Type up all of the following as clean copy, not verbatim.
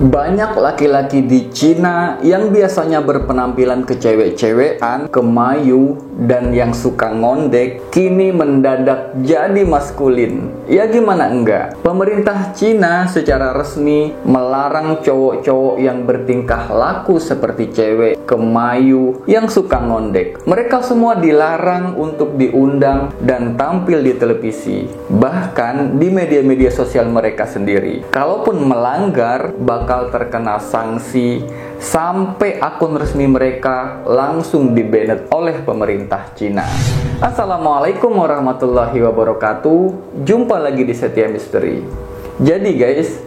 Banyak laki-laki di Cina yang biasanya berpenampilan kecewek-cewekan, kemayu, dan yang suka ngondek, kini mendadak jadi maskulin. Ya gimana enggak? Pemerintah Cina secara resmi melarang cowok-cowok yang bertingkah laku seperti cewek, kemayu, yang suka ngondek. Mereka semua dilarang untuk diundang dan tampil di televisi, bahkan di media-media sosial mereka sendiri. Kalaupun melanggar, bakal terkena sanksi sampai akun resmi mereka langsung di-banned oleh pemerintah Cina. Assalamualaikum warahmatullahi wabarakatuh. Jumpa lagi di Setia Misteri. Jadi guys,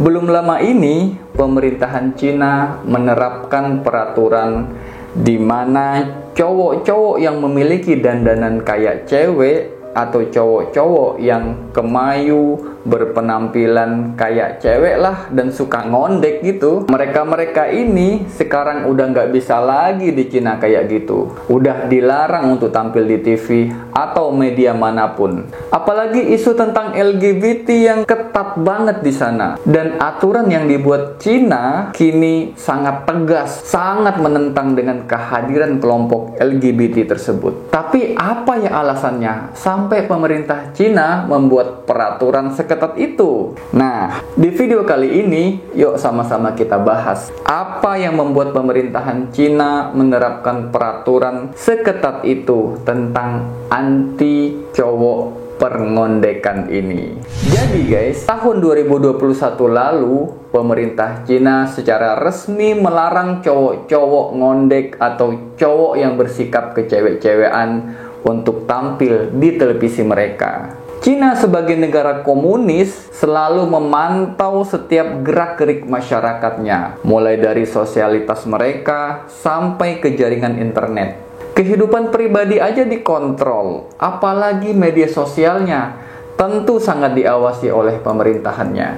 belum lama ini pemerintahan Cina menerapkan peraturan di mana cowok-cowok yang memiliki dandanan kayak cewek atau cowok-cowok yang kemayu, berpenampilan kayak cewek lah, dan suka ngondek gitu, mereka ini sekarang udah nggak bisa lagi di Cina kayak gitu. Udah dilarang untuk tampil di TV atau media manapun. Apalagi isu tentang LGBT yang ketat banget di sana. Dan aturan yang dibuat Cina kini sangat tegas, sangat menentang dengan kehadiran kelompok LGBT tersebut. Tapi apa ya alasannya sampai pemerintah Cina membuat peraturan seketat itu? Nah, di video kali ini yuk sama-sama kita bahas apa yang membuat pemerintahan Cina menerapkan peraturan seketat itu tentang anti cowok pengondekan ini. Jadi guys, tahun 2021 lalu pemerintah Cina secara resmi melarang cowok-cowok ngondek atau cowok yang bersikap kecewek-cewekan untuk tampil di televisi mereka. Cina sebagai negara komunis selalu memantau setiap gerak-gerik masyarakatnya, mulai dari sosialitas mereka sampai ke jaringan internet. Kehidupan pribadi aja dikontrol, apalagi media sosialnya tentu sangat diawasi oleh pemerintahannya.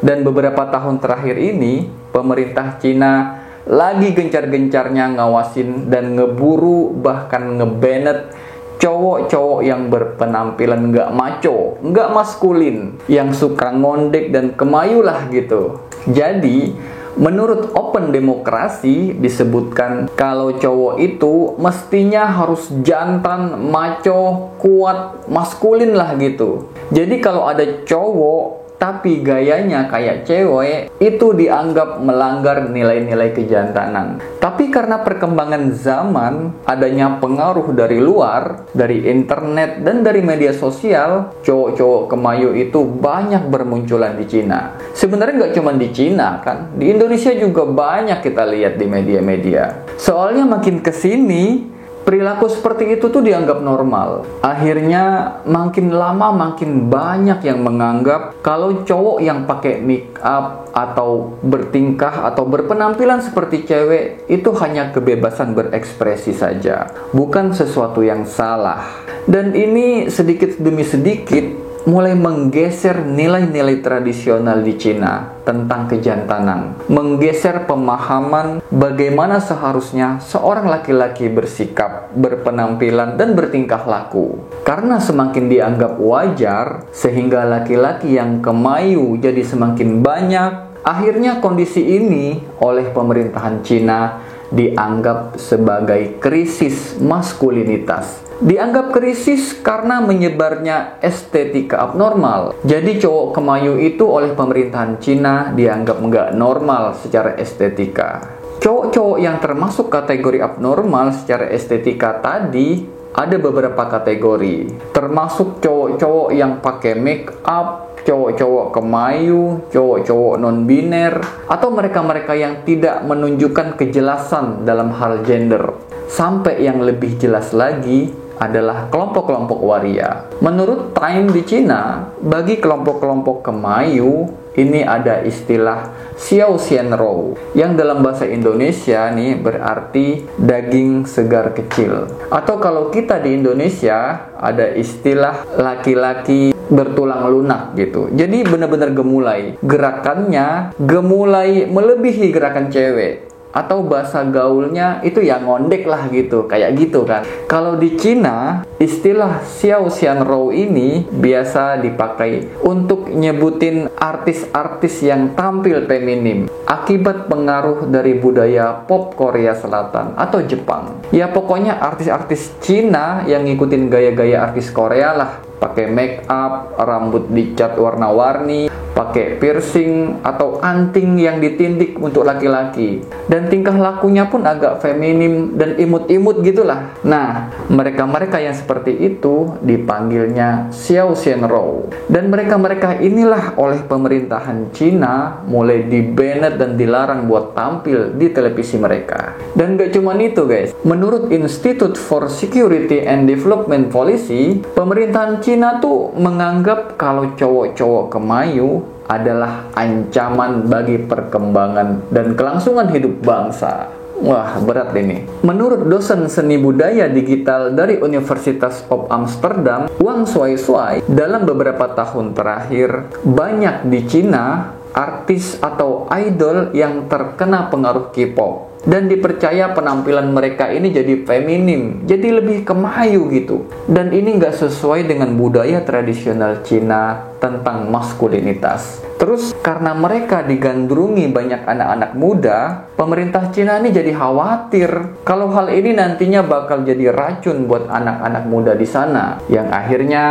Dan beberapa tahun terakhir ini, pemerintah Cina lagi gencar-gencarnya ngawasin dan ngeburu bahkan nge-banned cowok-cowok yang berpenampilan nggak maco, nggak maskulin, yang suka ngondek dan kemayu lah gitu. Jadi, menurut Open Demokrasi disebutkan kalau cowok itu mestinya harus jantan, maco, kuat, maskulin lah gitu. Jadi kalau ada cowok tapi gayanya kayak cewek, itu dianggap melanggar nilai-nilai kejantanan. Tapi karena perkembangan zaman, adanya pengaruh dari luar, dari internet dan dari media sosial, cowok-cowok kemayu itu banyak bermunculan di Cina. Sebenarnya nggak cuma di Cina kan, di Indonesia juga banyak kita lihat di media-media. Soalnya makin kesini, perilaku seperti itu tuh dianggap normal. Akhirnya makin lama makin banyak yang menganggap kalau cowok yang pakai make up atau bertingkah atau berpenampilan seperti cewek itu hanya kebebasan berekspresi saja, bukan sesuatu yang salah. Dan ini sedikit demi sedikit mulai menggeser nilai-nilai tradisional di Cina tentang kejantanan, menggeser pemahaman bagaimana seharusnya seorang laki-laki bersikap, berpenampilan, dan bertingkah laku. Karena semakin dianggap wajar, sehingga laki-laki yang kemayu jadi semakin banyak. Akhirnya kondisi ini oleh pemerintahan Cina dianggap sebagai krisis maskulinitas. Dianggap krisis karena menyebarnya estetika abnormal. Jadi cowok kemayu itu oleh pemerintahan Cina dianggap nggak normal secara estetika. Cowok-cowok yang termasuk kategori abnormal secara estetika tadi ada beberapa kategori. Termasuk cowok-cowok yang pakai make up, cowok-cowok kemayu, cowok-cowok non-biner, atau mereka-mereka yang tidak menunjukkan kejelasan dalam hal gender. Sampai yang lebih jelas lagi adalah kelompok-kelompok waria. Menurut Time di Cina, bagi kelompok-kelompok kemayu, ini ada istilah Xiao Xian Rou, yang dalam bahasa Indonesia nih berarti daging segar kecil. Atau kalau kita di Indonesia ada istilah laki-laki bertulang lunak gitu. Jadi benar-benar gemulai. Gerakannya gemulai melebihi gerakan cewek. atau bahasa gaulnya itu ya ngondek lah gitu, kayak gitu kan. Kalau di Cina, istilah Xiao Xian Rou ini biasa dipakai untuk nyebutin artis-artis yang tampil feminim akibat pengaruh dari budaya pop Korea Selatan atau Jepang. Ya pokoknya artis-artis Cina yang ngikutin gaya-gaya artis Korea lah, pakai make up, rambut dicat warna-warni, pakai piercing atau anting yang ditindik untuk laki-laki, dan tingkah lakunya pun agak feminim dan imut-imut gitulah. Nah, mereka-mereka yang seperti itu dipanggilnya Xiao Xian Rou, dan mereka-mereka inilah oleh pemerintahan Cina mulai di-banned dan dilarang buat tampil di televisi mereka. Dan gak cuma itu guys, menurut Institute for Security and Development Policy, pemerintahan Cina tuh menganggap kalau cowok-cowok kemayu adalah ancaman bagi perkembangan dan kelangsungan hidup bangsa. Wah, berat ini. Menurut dosen seni budaya digital dari Universitas of Amsterdam, Wang Shuai, dalam beberapa tahun terakhir, banyak di Cina artis atau idol yang terkena pengaruh K-pop. Dan dipercaya penampilan mereka ini jadi feminim, jadi lebih kemayu gitu. Dan ini nggak sesuai dengan budaya tradisional Cina tentang maskulinitas. Terus karena mereka digandrungi banyak anak-anak muda, pemerintah Cina ini jadi khawatir kalau hal ini nantinya bakal jadi racun buat anak-anak muda di sana. Yang akhirnya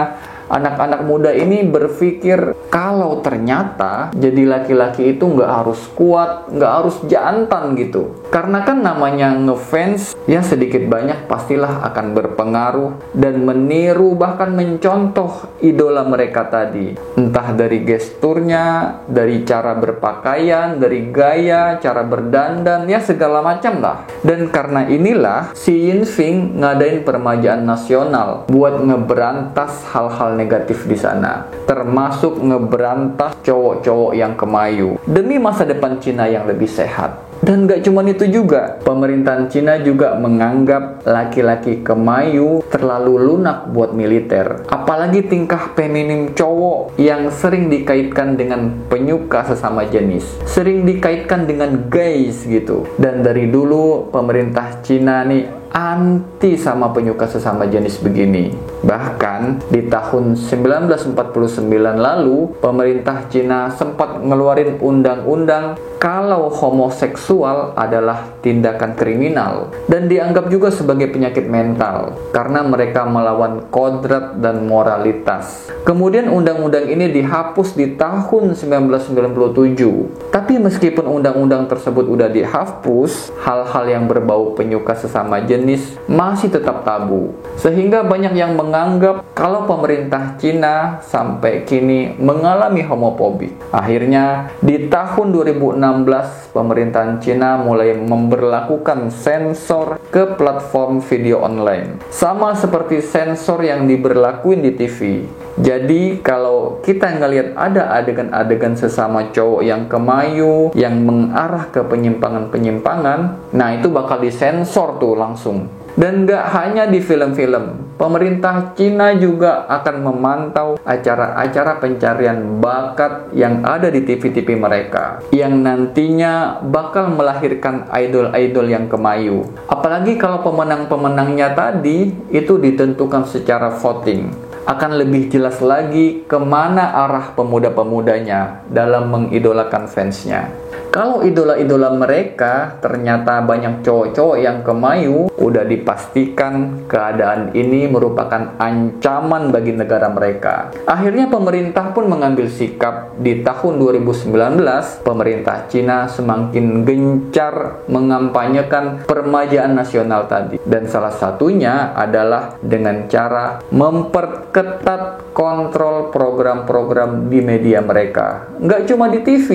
anak-anak muda ini berpikir kalau ternyata jadi laki-laki itu nggak harus kuat, nggak harus jantan gitu. Karena kan namanya ngefans, ya sedikit banyak pastilah akan berpengaruh dan meniru bahkan mencontoh idola mereka tadi. Entah dari gesturnya, dari cara berpakaian, dari gaya, cara berdandan, ya segala macam lah. Dan karena inilah Xi Jinping ngadain permajaan nasional buat ngeberantas hal-hal negatif di sana, termasuk ngeberantas cowok-cowok yang kemayu demi masa depan Cina yang lebih sehat. Dan gak cuma itu juga, pemerintahan Cina juga menganggap laki-laki kemayu terlalu lunak buat militer. Apalagi tingkah feminim cowok yang sering dikaitkan dengan penyuka sesama jenis, sering dikaitkan dengan gays gitu. Dan dari dulu pemerintah Cina nih anti sama penyuka sesama jenis begini. Bahkan di tahun 1949 lalu, pemerintah Cina sempat ngeluarin undang-undang kalau homoseksual adalah tindakan kriminal dan dianggap juga sebagai penyakit mental karena mereka melawan kodrat dan moralitas. Kemudian undang-undang ini dihapus di tahun 1997. Tapi meskipun undang-undang tersebut udah dihapus, hal-hal yang berbau penyuka sesama jenis masih tetap tabu. Sehingga banyak yang menganggap kalau pemerintah Cina sampai kini mengalami homofobi. Akhirnya di tahun 2016 pemerintahan Cina mulai memberlakukan sensor ke platform video online. Sama seperti sensor yang diberlakuin di TV. Jadi kalau kita ngelihat ada adegan-adegan sesama cowok yang kemayu, yang mengarah ke penyimpangan-penyimpangan, nah itu bakal disensor tuh langsung. Dan gak hanya di film-film, pemerintah Cina juga akan memantau acara-acara pencarian bakat yang ada di TV-TV mereka, yang nantinya bakal melahirkan idol-idol yang kemayu. Apalagi kalau pemenang-pemenangnya tadi itu ditentukan secara voting. Akan lebih jelas lagi kemana arah pemuda-pemudanya dalam mengidolakan fansnya. Kalau idola-idola mereka ternyata banyak cowok-cowok yang kemayu, udah dipastikan keadaan ini merupakan ancaman bagi negara mereka. Akhirnya pemerintah pun mengambil sikap. Di tahun 2019, pemerintah Cina semakin gencar mengampanyekan permajaan nasional tadi. Dan salah satunya adalah dengan cara memperketat kontrol program-program di media mereka. Nggak cuma di TV,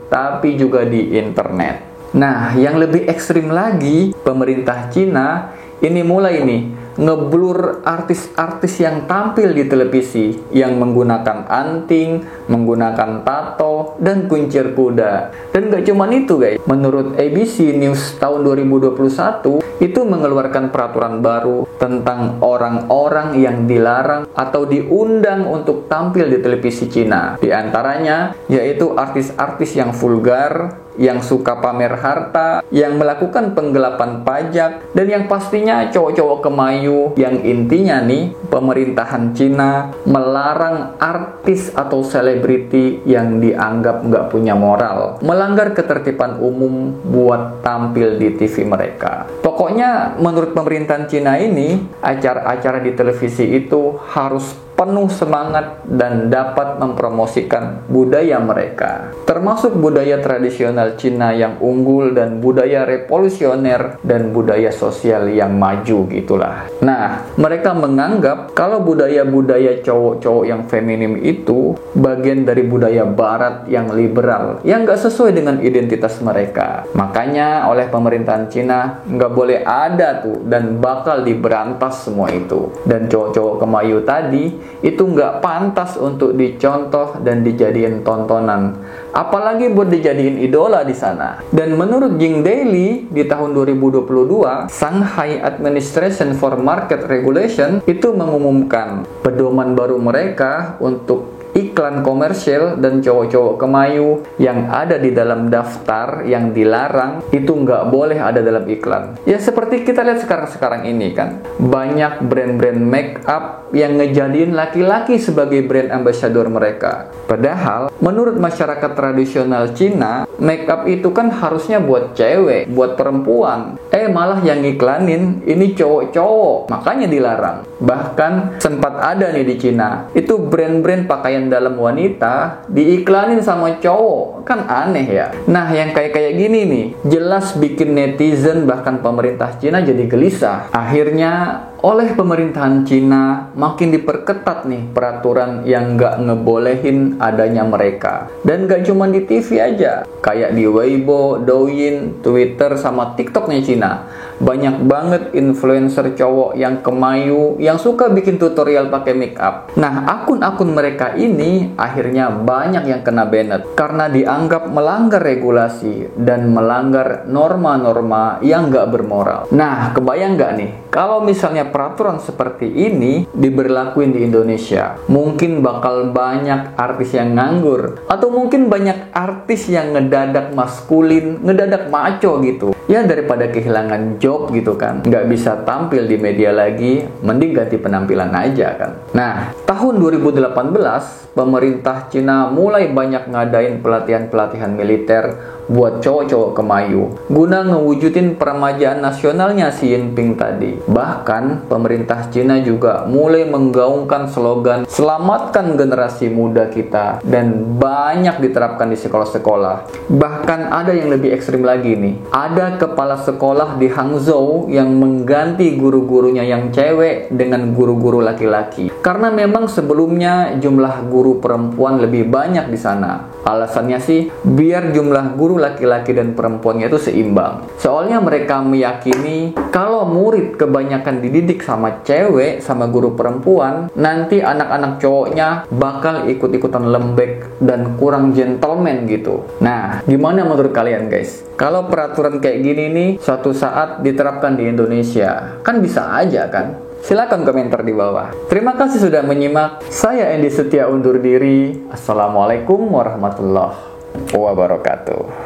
tapi juga di internet. Nah, yang lebih ekstrim lagi, pemerintah Cina ini mulai nih ngeblur artis-artis yang tampil di televisi yang menggunakan anting, menggunakan tato, dan kuncir kuda. Dan gak cuma itu guys, menurut ABC News tahun 2021 itu mengeluarkan peraturan baru tentang orang-orang yang dilarang atau diundang untuk tampil di televisi Cina. Di antaranya yaitu artis-artis yang vulgar, yang suka pamer harta, yang melakukan penggelapan pajak, dan yang pastinya cowok-cowok kemayu yang intinya nih, pemerintahan Cina melarang artis atau selebriti yang dianggap nggak punya moral, melanggar ketertiban umum buat tampil di TV mereka. Pokoknya menurut pemerintahan Cina ini, acara-acara di televisi itu harus penuh semangat dan dapat mempromosikan budaya mereka, termasuk budaya tradisional Cina yang unggul dan budaya revolusioner dan budaya sosial yang maju gitulah. Nah, mereka menganggap kalau budaya-budaya cowok-cowok yang feminim itu bagian dari budaya barat yang liberal, yang nggak sesuai dengan identitas mereka. Makanya oleh pemerintahan Cina nggak boleh ada tuh dan bakal diberantas semua itu. Dan cowok-cowok kemayu tadi itu nggak pantas untuk dicontoh dan dijadiin tontonan, apalagi buat dijadiin idola di sana. Dan menurut Jing Daily di tahun 2022, Shanghai Administration for Market Regulation itu mengumumkan pedoman baru mereka untuk iklan komersial dan cowok-cowok kemayu yang ada di dalam daftar yang dilarang itu nggak boleh ada dalam iklan. Ya seperti kita lihat sekarang ini kan, banyak brand-brand make up yang ngejadiin laki-laki sebagai brand ambassador mereka. Padahal menurut masyarakat tradisional Cina, make up itu kan harusnya buat cewek, buat perempuan. Malah yang iklanin ini cowok-cowok, makanya dilarang. Bahkan sempat ada nih di Cina, itu brand-brand pakaian dalam wanita diiklanin sama cowok, kan aneh ya. Nah yang kayak gini nih jelas bikin netizen bahkan pemerintah Cina jadi gelisah. Akhirnya oleh pemerintahan Cina makin diperketat nih peraturan yang nggak ngebolehin adanya mereka. Dan nggak cuma di TV aja, kayak di Weibo, Douyin, Twitter, sama TikToknya Cina. Banyak banget influencer cowok yang kemayu yang suka bikin tutorial pakai make up. Nah akun-akun mereka ini akhirnya banyak yang kena banned karena dianggap melanggar regulasi dan melanggar norma-norma yang nggak bermoral. Nah kebayang nggak nih kalau misalnya peraturan seperti ini diberlakuin di Indonesia? Mungkin bakal banyak artis yang nganggur, atau mungkin banyak artis yang ngedadak maskulin, ngedadak maco gitu. Ya daripada kehilangan job gitu kan, nggak bisa tampil di media lagi, mending ganti penampilan aja kan. Nah, tahun 2018 pemerintah Cina mulai banyak ngadain pelatihan-pelatihan militer buat cowok-cowok kemayu guna ngewujudin peremajaan nasionalnya Xi Jinping tadi. Bahkan pemerintah Cina juga mulai menggaungkan slogan selamatkan generasi muda kita, dan banyak diterapkan di sekolah-sekolah. Bahkan ada yang lebih ekstrim lagi nih, ada kepala sekolah di Hangzhou yang mengganti guru-gurunya yang cewek dengan guru-guru laki-laki karena memang sebelumnya jumlah guru perempuan lebih banyak di sana. Alasannya sih biar jumlah guru laki-laki dan perempuannya itu seimbang. Soalnya mereka meyakini kalau murid kebanyakan dididik sama cewek sama guru perempuan, nanti anak-anak cowoknya bakal ikut-ikutan lembek dan kurang gentleman gitu. Nah, gimana menurut kalian guys? Kalau peraturan kayak gini nih suatu saat diterapkan di Indonesia, kan bisa aja kan? Silakan komentar di bawah. Terima kasih sudah menyimak. Saya Andy Setia undur diri. Assalamualaikum warahmatullahi wabarakatuh.